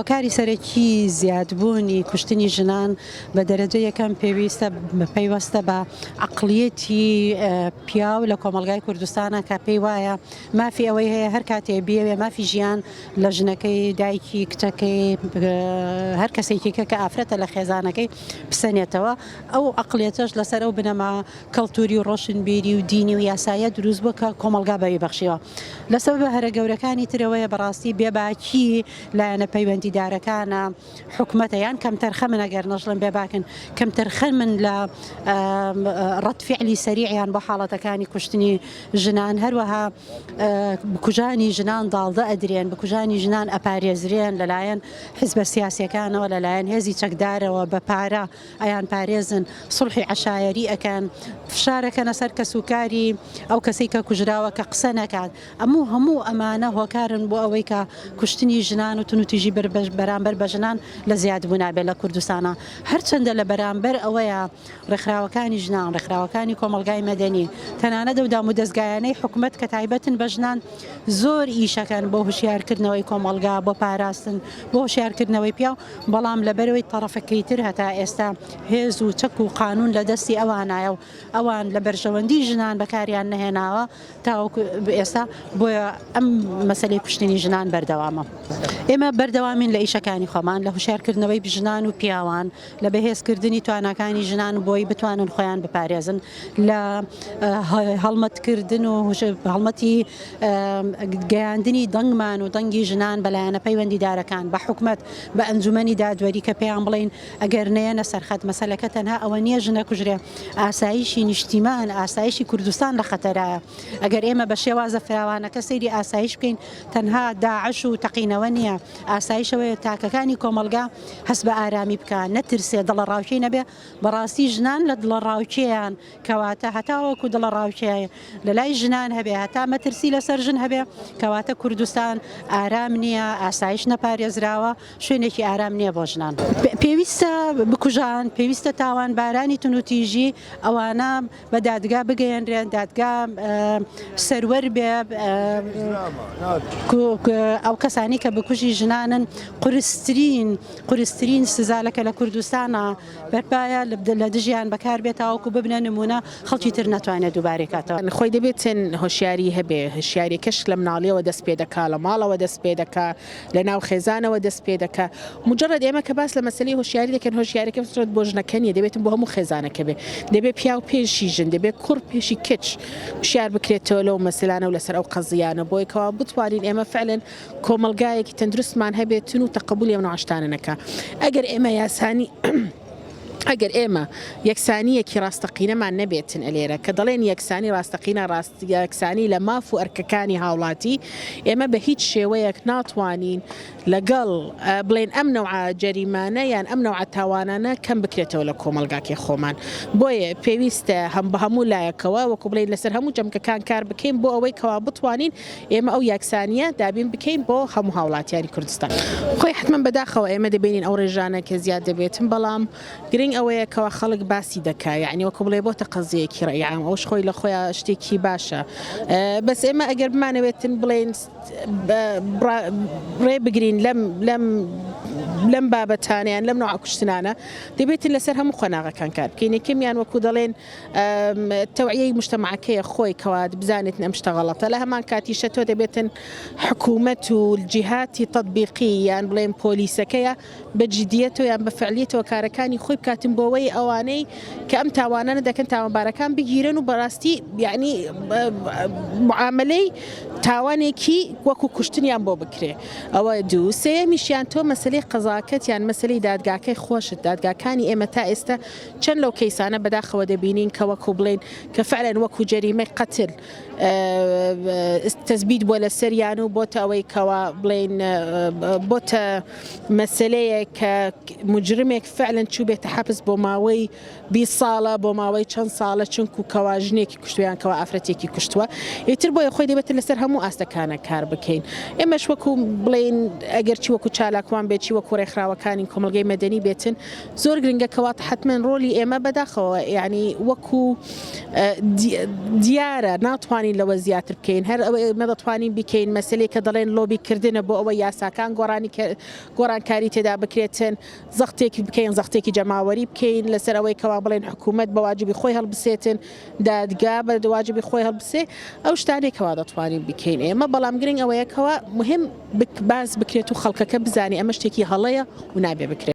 کاری سەرەکی زیادبوونی کوشتنی ژنان بە دەرەجە یەکەم پەیوەستە بە عەقڵیەتی پیاو لە کۆمەڵگای کوردستانە کە پێی وایە مافی ئەوەی هەیە هەر کاتێ بێوێ مافی ژیان لە ژنەکەی دایکی کچەکەی هەر کەسێکیکە کە ئافرەتە لە خێزانەکەی بسەنێتەوە ئەو عەقڵیەتەش لەسەر ئەو بنەما کەڵتوری و ڕۆشنبیری و دینی و یاسایە دروست بووە کە کۆمەڵگا بەوی بەخشیەوە لەسەر بە هەرە گەورەکانی ترەوەیە بەڕاستی بێباکی لایەنە پەیوەندی دارەکانە حکومەتە یان کەم تەرخە من ئەگەر نەژڵم بێ باکن کەم تەرخە من لە ڕەتفعلی سەریعیان بۆ حاڵەتەکانی کوشتنی ژنان هەروەها بکوژانی ژنان داڵدە ئەدرێن بکوژانی ژنان ئەپارێزرێن لەلایەن حیزبە سیاسیەکانەوە لەلایەن هێزی چەکدارەوە بە پارە ئەیان پارێزن سڵحی عەشایەری ئەکەن فشارەکەنە سەر کەسوکاری ئەو کەسەی کە کوژراوە کە قسە نەکات هەموو ئەمانە هۆکارن بۆ ئەوەی کە کوشتنی ژنان و تونوتیژی بەرامبەر بە ژنان لە زیادبوو نابێت لە کوردستانە هەرچەندە لە بەرامبەر ئەوەیە ڕێکخراوەکانی ژنان ڕێکخراوەکانی کۆمەڵگای مەدەنی تەنانەت دەودام و دەستگایانەی حکومەت کە تایبەتن بە ژنان زۆر ئیشەکەن بۆ هوشیارکردنەوەی کۆمەڵگا بۆ پاراستن بۆ هوشیارکردنەوەی پیاو بەڵام لەبەرەوەی تەڕەفەکەی تر هەتا ئێستا هێز و چەک و قانون لە دەستی ئەوانایە و ئەوان لە بەرژەوەندی ژنان بەکاریان نەهێناوە تاوەکو ئێستا بۆیە ئەم مەسەلەی کوشتنی ژنان بەردەوامە ئێمە بەردەوامین لە ئیشەکانی خۆمان لە هوشیارکردنەوەی ژنان و پیاوان لە بەهێزکردنی تواناکانی ژنان و بۆی بتوانن خۆیان بپارێزن لە هەڵمەتکردن و هەڵمەتی گەیاندنی دەنگمان و دەنگی ژنان بەلایەنە پەیوەندی دارەکان بە حکومەت بە ئەنجومەنی دادوەری کە پێیان بڵین ئەگەر نەیەنە سەرخەت مەسەلەکە تەنها ئەوە نییە ژنە کوژرێ ئاسایشی نیشتیمان ئاسایشی کوردستان لە خەتەرایە ئەگەر ئێمە بە شێوازە فراوانەکە سەیری ئاسایش بکەین تەنها داعش و تەقینەوە نییە ئاسایشەوەی تاکەکانی کۆمەڵگا هەست بە ئارامی بکە نەترسێ دڵە ڕاوچەی نەبێ بەڕاستی ژنان لە دڵە ڕاوچەیان کەواتە هەتاوەکو دڵە ڕاوچەیە لە لای ژنان هەبێ هەتا مەترسی لەسەر ژن هەبێ کەواتە کوردستان ئارام نییە ئاسایش نەپارێزراوە شوێنێکی ئارام نییە بۆ ژنان پێویستە بکوژان پێویستە تاوان بارانی تونوتیژی ئەوانە بە دادگا بگەیەنرێن دادگا سەروەر بێ ئەو کەسانی کە بکوژی ژنانن قورسترین سزالەکە لە کوردستانە بەرپایە لە دژیان بەکار بێت تاوەکو ببنە نمونە خەڵکی تر ناتوانێت دووبارەی کاتەوە خۆی دەبێتن هۆشیاری هەبێ هۆشیاریکەش لە مناڵیەوە دەست پێ دەکا لە ماڵەوە دەست پێ دەکا لە ناو خێزانەوە دەست پێ دەکا مجرد ئێمە کە باس لە مەسەلەی هۆشیاری دەکەن هۆشیاریەکە بچێت بۆ ژنەکەنیە دەبێتن بۆ هەموو خێزانەکە بێ دەبێت پیاو پێشی ژن دەبێت کوڕ پێشی کچ هوشیار بکرێتەوە لەو مەسەلانە و لەسەر ئەو قەزیانە بۆی کەوا بتوانین ئێمە فعلەن کۆمەلگایەکی تەندروستمان هەبێتن و تەقبولی ئەم نەعاشتانە نەکا ئەگەر ئێمە یاسانی ئەگەر ئێمە یەکسانیەکی ڕاستەقینەمان نەبێتن ئەلێرە کە دەڵێن یەکسانی ڕاستەقینە یەکسانی لە ماف و ئەرکەکانی هاوڵاتی ئێمە بە هیچ شێوەیەک ناتوانین لەگەڵ بڵێن ئەم نەوعە جەریمانە یان ئەم نەوعە تاوانانە کەم بکرێتەوە لە کۆمەلگاکی خۆمان بۆیە پێویستە هەم بە هەموو لایەکەوە وەکو بڵێن لەسەر هەموو جەمکەکان کار بکەین بۆ ئەوەی کەوا بتوانین ئێمە ئەو یەکسانیە دابین بکەین بۆ هەموو هاوڵاتیانی کوردستان خۆی حتمما بەداخەوە ئێمە دەبینین ئەو ڕێژانە کە زیاد دەبێتن بەڵام گرنگ ئەوەیە کەوا خەڵک باسی دەکا یعنی وەکو بڵێ بۆتە قەزەیەکی ڕێعام ئەوش خۆی لە خۆیان شتێکی باشە بەس ئێمە ئەگەر بمانەوێتن بڵێن ڕێ بگرین لەم بابەتانیان لەم نوع کوشتنانە دەبێتن لەسەر هەموو خۆناغەکان کار بکەین یەکەمیان وەکو دەڵێن تەوعیەی مجتەمەعەکەیە خۆی کەوا بزانێتن ئەم شتە غەڵەتە لە هەمان کاتیشە تۆ دەبێتن حکوومەت و جیهاتی تەطبیقی یان بڵێن پۆلیسەکەیە بە جدیەتەوە یان بە فعلیەتەوە کارەکانی خۆی بکاتن بۆەوەی ئەوانەی کە ئەم تاوانانە دەکەن تاوانبارەکان بگیرن و بەڕاستی یعنی معاملەی تاوانێکی وەکو کوشتنیان بۆ بکرێ ئەوە دوو سێمیشیان تۆ مەسەلەی قەزاکەت یان مەسەلەی دادگاکەی خۆشت دادگاکانی ئێمە تا ئێستا چەند لەو کەیسانە بەداخەوە دەبینین کە وەکو بڵێن کە فعلەن وەکو جەریمەی قەتل تەزبیت بۆ لە سەریان و بۆتە ئەوەی کەوا بڵێن بۆتە مەسەلەیە کە مجرمێک فعلەن چوو بێتە حەبس بۆ ماوەی 20 ساڵە بۆ ماوەی چەند ساڵە چونکو کەوا ژنێکی کوشتویان کەوا ئافرەتێکی کوشتووە ئیتر بۆیە خۆی دەبێت لەسەر هەموو ئاستەکانە کار بکەین ئێمەش وەکو بڵێن ئەگەر چی وەکو چالاکوان بێتی وەکو ڕێکخراوەکانی کۆمەلگەی مەدەنی بێتن زۆر گرنگە کەواتە حتمەن ڕۆلی ئێمە بەداخەوە یعنی وەکو دیارە ناتوانین دەتوانین لەوە زیاتر بکەین هەر ئەوە دەتوانین بکەین مەسلەی کە دەڵێن لۆبیکردنە بۆ ئەوە یاساکان گۆڕانکاری تێدا بکرێتن زەختێکی بکەین زەختێکی جەماوەری بکەین لەسەر ئەوەی کەوا بڵێن حکوومەت بە واجبی خۆی هەڵبسێتن دادگا بە واجبی خۆی هەڵبسێ ئەو شتانێکەوە دەتوانین بکەین ئێمە بەڵام گرنگ ئەوەیەکەوە مهم باز بکرێت و خەڵکەکە بزانێ ئەمە شتێکی هەڵەیە و نابێ بکرێت